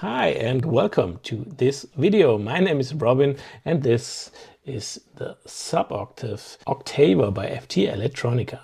Hi and welcome to this video. My name is Robin and this is the SUBOCTAVE Octave by FTelettronica.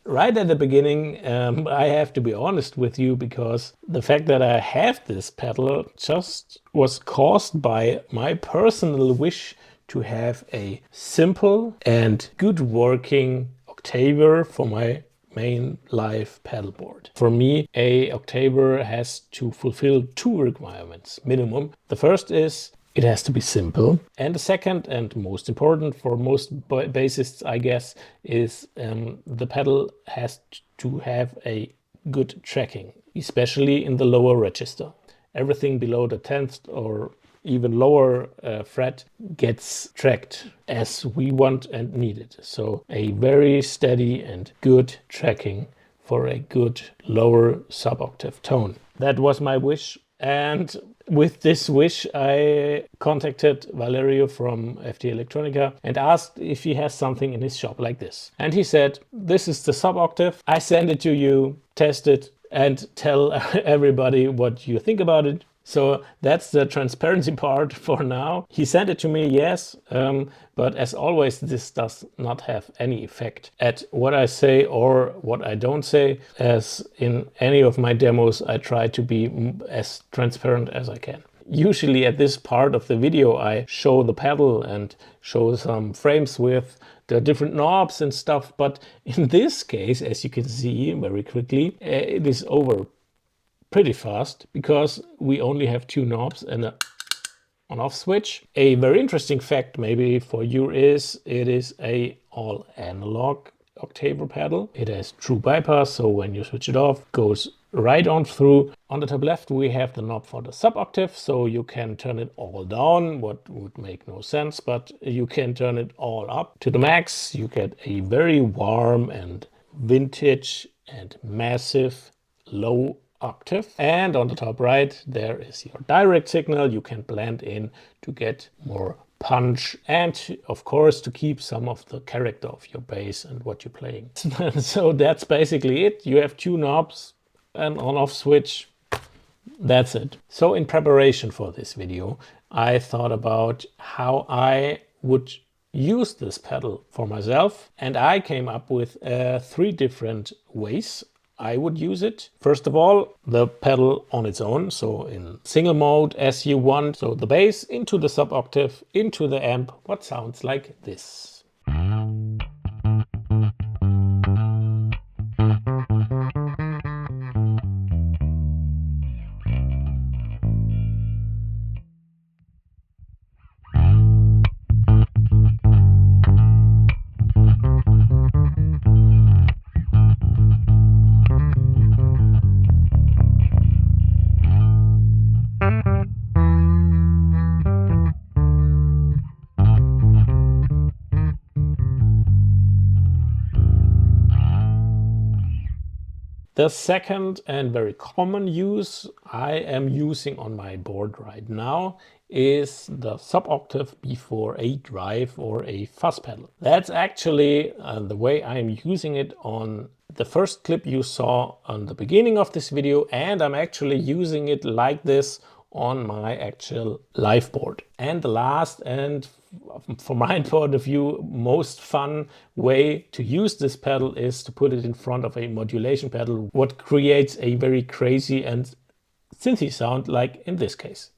Right at the beginning, I have to be honest with you because the fact that I have this pedal just was caused by my personal wish to have a simple and good working octaver for my main live pedalboard. For me, a octaver has to fulfill two requirements minimum. The first is it has to be simple. And the second and most important for most bassists, I guess, is the pedal has to have a good tracking, especially in the lower register. Everything below the 10th or even lower fret gets tracked as we want and need it. So a very steady and good tracking for a good lower suboctave tone. That was my wish, and with this wish, I contacted Valerio from FTelettronica and asked if he has something in his shop like this. And he said, this is the SUBOCTAVE. I send it to you, test it, and tell everybody what you think about it. So that's the transparency part for now. He sent it to me, yes, but as always, this does not have any effect at what I say or what I don't say. As in any of my demos, I try to be as transparent as I can. Usually at this part of the video, I show the pedal and show some frames with the different knobs and stuff. But in this case, as you can see very quickly, it is over pretty fast because we only have two knobs and a on-off switch. A very interesting fact maybe for you is it is a all analog octaver pedal. It has true bypass, so when you switch it off, goes right on through. On the top left we have the knob for the suboctave, so you can turn it all down, what would make no sense, but you can turn it all up to the max. You get a very warm and vintage and massive low octave, and on the top right there is your direct signal. You can blend in to get more punch and of course to keep some of the character of your bass and what you're playing. So that's basically it. You have two knobs, an on-off switch, that's it. So in preparation for this video, I thought about how I would use this pedal for myself, and I came up with 3 different ways I would use it. First of all, the pedal on its own, so in single mode as you want. So the bass into the suboctave, into the amp, what sounds like this. The second and very common use I am using on my board right now is the suboctave before a drive or a fuzz pedal. That's actually the way I'm using it on the first clip you saw on the beginning of this video, and I'm actually using it like this on my actual live board. And the last and from my point of view, most fun way to use this pedal is to put it in front of a modulation pedal, what creates a very crazy and synthy sound like in this case.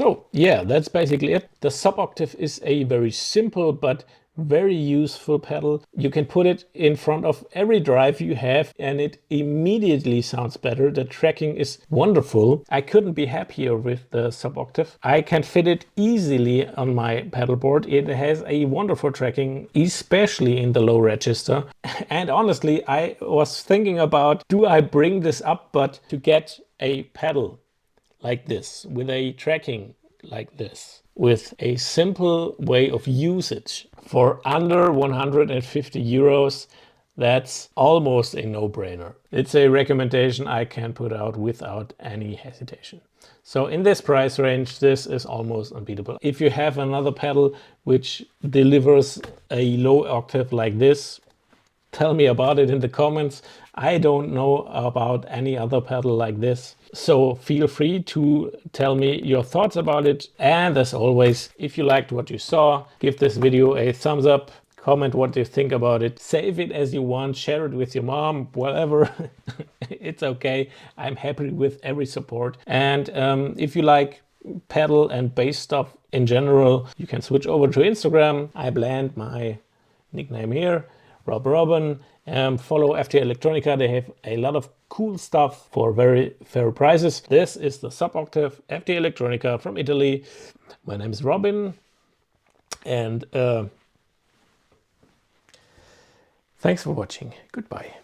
So yeah, that's basically it. The SUBOCTAVE is a very simple but very useful pedal. You can put it in front of every drive you have and it immediately sounds better. The tracking is wonderful. I couldn't be happier with the SUBOCTAVE. I can fit it easily on my pedal board. It has a wonderful tracking, especially in the low register. And honestly, I was thinking about, do I bring this up, but to get a pedal like this, with a tracking like this, with a simple way of usage for under 150 euros, that's almost a no-brainer. It's a recommendation I can put out without any hesitation. So in this price range, this is almost unbeatable. If you have another pedal which delivers a low octave like this, tell me about it in the comments. I don't know about any other pedal like this. So feel free to tell me your thoughts about it. And as always, if you liked what you saw, give this video a thumbs up, comment what you think about it, save it as you want, share it with your mom, whatever. It's okay. I'm happy with every support. And if you like pedal and bass stuff in general, you can switch over to Instagram. I blend my nickname here, Rob Robin. Follow FTelettronica. They have a lot of cool stuff for very fair prices. This is the SUBOCTAVE FTelettronica from Italy. My name is Robin, and thanks for watching. Goodbye.